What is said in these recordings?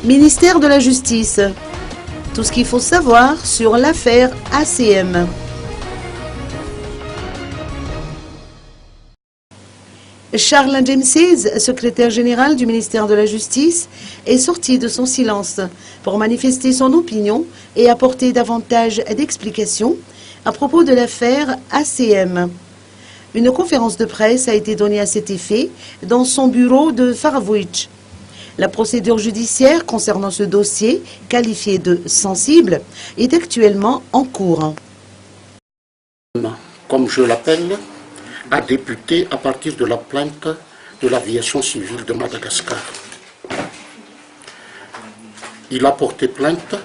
Ministère de la Justice. Tout ce qu'il faut savoir sur l'affaire ACM. Charles Ndjemsez, secrétaire général du ministère de la Justice, est sorti de son silence pour manifester son opinion et apporter davantage d'explications à propos de l'affaire ACM. Une conférence de presse a été donnée à cet effet dans son bureau de Faravouitch. La procédure judiciaire concernant ce dossier, qualifié de sensible, est actuellement en cours. Comme je l'appelle, a débuté à partir de la plainte de l'aviation civile de Madagascar. Il a porté plainte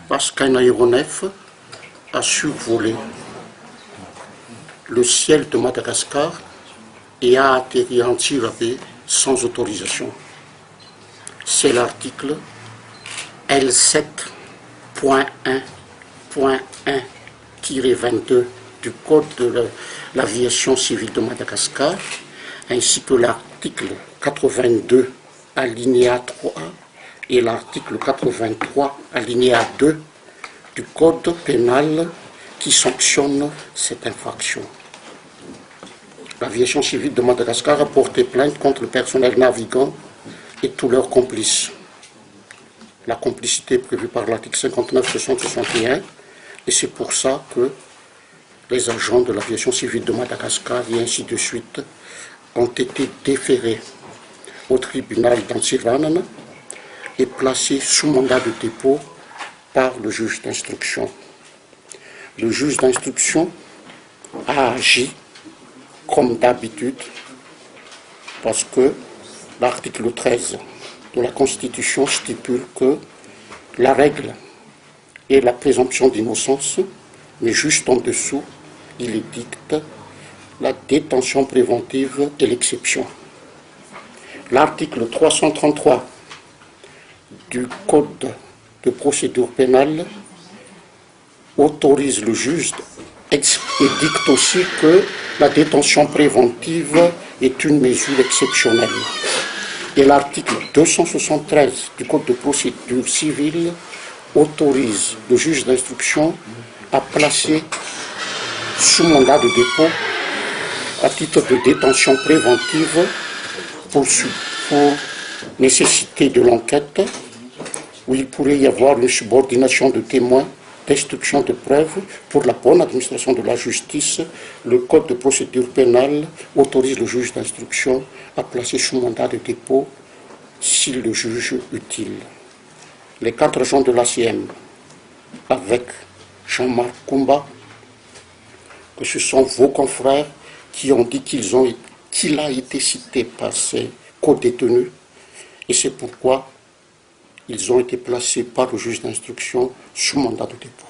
parce qu'un aéronef a survolé le ciel de Madagascar et a atterri en Tirabé sans autorisation. C'est l'article L7.1.1-22 du Code de l'aviation civile de Madagascar, ainsi que l'article 82 alinéa 3 et l'article 83 alinéa 2 du Code pénal qui sanctionne cette infraction. L'aviation civile de Madagascar a porté plainte contre le personnel navigant et tous leurs complices. La complicité est prévue par l'article 59-60-61 et c'est pour ça que les agents de l'aviation civile de Madagascar et ainsi de suite ont été déférés au tribunal d'Antsiranana et placés sous mandat de dépôt par le juge d'instruction. Le juge d'instruction a agi comme d'habitude parce que l'article 13 de la Constitution stipule que la règle est la présomption d'innocence, mais juste en dessous, il édicte la détention préventive et l'exception. L'article 333 du Code de procédure pénale autorise le juge et dicte aussi que la détention préventive est une mesure exceptionnelle. Et l'article 273 du Code de procédure civile autorise le juge d'instruction à placer sous mandat de dépôt à titre de détention préventive pour nécessité de l'enquête où il pourrait y avoir une subordination de témoins, destruction de preuves. Pour la bonne administration de la justice, le Code de procédure pénale autorise le juge d'instruction à placer sous mandat de dépôt s'il le juge utile. Les 4 agents de l'ACM, avec Jean-Marc Koumba, que ce sont vos confrères qui ont dit qu'il a été cité par ses co-détenus, et c'est pourquoi ils ont été placés par le juge d'instruction sous mandat de dépôt.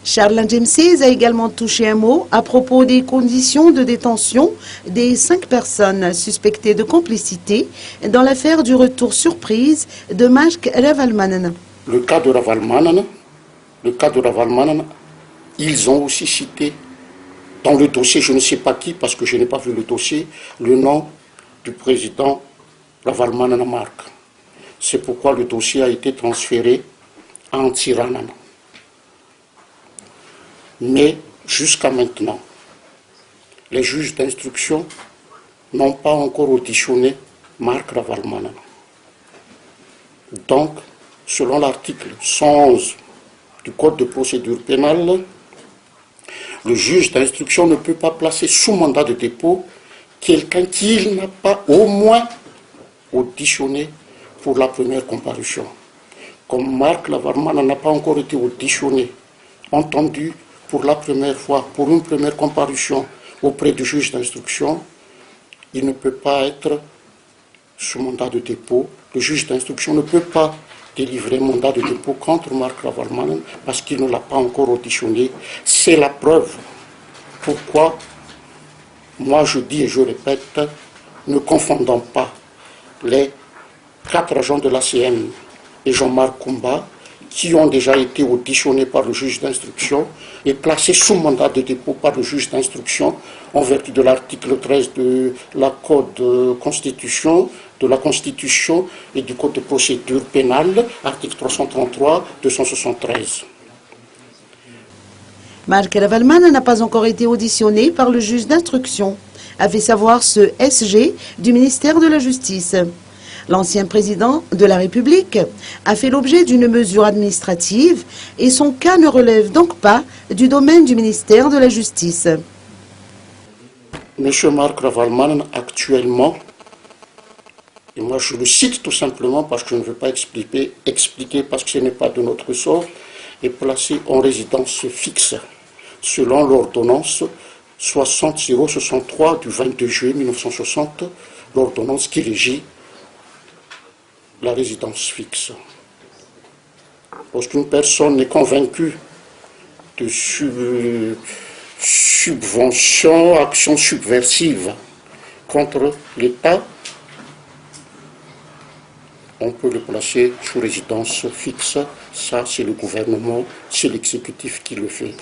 Charles Ndjemsez a également touché un mot à propos des conditions de détention des 5 personnes suspectées de complicité dans l'affaire du retour surprise de Mark Ravalmanen. Le cas de Ravalmanen, ils ont aussi cité dans le dossier, je ne sais pas qui, parce que je n'ai pas vu le dossier, le nom du président Ravalmanen Mark. C'est pourquoi le dossier a été transféré à Antsiranana. Mais jusqu'à maintenant, les juges d'instruction n'ont pas encore auditionné Mark Ravalmanen. Donc, selon l'article 111 du Code de procédure pénale, le juge d'instruction ne peut pas placer sous mandat de dépôt quelqu'un qu'il n'a pas au moins auditionné pour la première comparution. Comme Mark Ravalmanen n'a pas encore été auditionné, entendu pour la première fois, pour une première comparution auprès du juge d'instruction, il ne peut pas être sous mandat de dépôt. Le juge d'instruction ne peut pas délivrer mandat de dépôt contre Mark Ravalmanen parce qu'il ne l'a pas encore auditionné. C'est la preuve. Pourquoi, moi je dis et je répète, ne confondons pas les 4 agents de l'ACM et Jean-Marc Koumba qui ont déjà été auditionnés par le juge d'instruction et placés sous mandat de dépôt par le juge d'instruction en vertu de l'article 13 de la Code Constitution, de la Constitution et du Code de procédure pénale, article 333, 273. Marc Ravalman n'a pas encore été auditionné par le juge d'instruction, a fait savoir ce SG du ministère de la Justice. L'ancien président de la République a fait l'objet d'une mesure administrative et son cas ne relève donc pas du domaine du ministère de la Justice. Monsieur Marc Ravalman, actuellement, et moi je le cite tout simplement parce que je ne veux pas expliquer parce que ce n'est pas de notre ressort, est placé en résidence fixe selon l'ordonnance 60-063 du 22 juillet 1960, l'ordonnance qui régit la résidence fixe. Lorsqu'une personne est convaincue de subvention, action subversive contre l'État, on peut le placer sous résidence fixe. Ça, c'est le gouvernement, c'est l'exécutif qui le fait.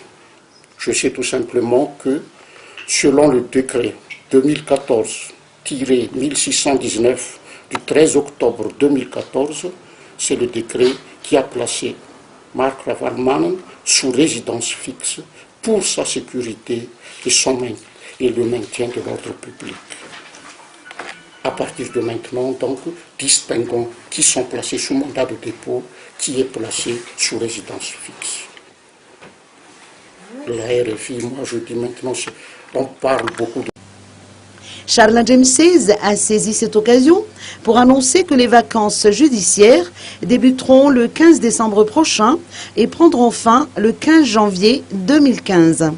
Je sais tout simplement que, selon le décret 2014-1619 du 13 octobre 2014, c'est le décret qui a placé Marc Ravalman sous résidence fixe pour sa sécurité et le maintien de l'ordre public. À partir de maintenant, donc, distinguons qui sont placés sous mandat de dépôt, qui est placé sous résidence fixe. La RFI, moi je dis maintenant, on parle beaucoup de... Charles James Sayles a saisi cette occasion pour annoncer que les vacances judiciaires débuteront le 15 décembre prochain et prendront fin le 15 janvier 2015.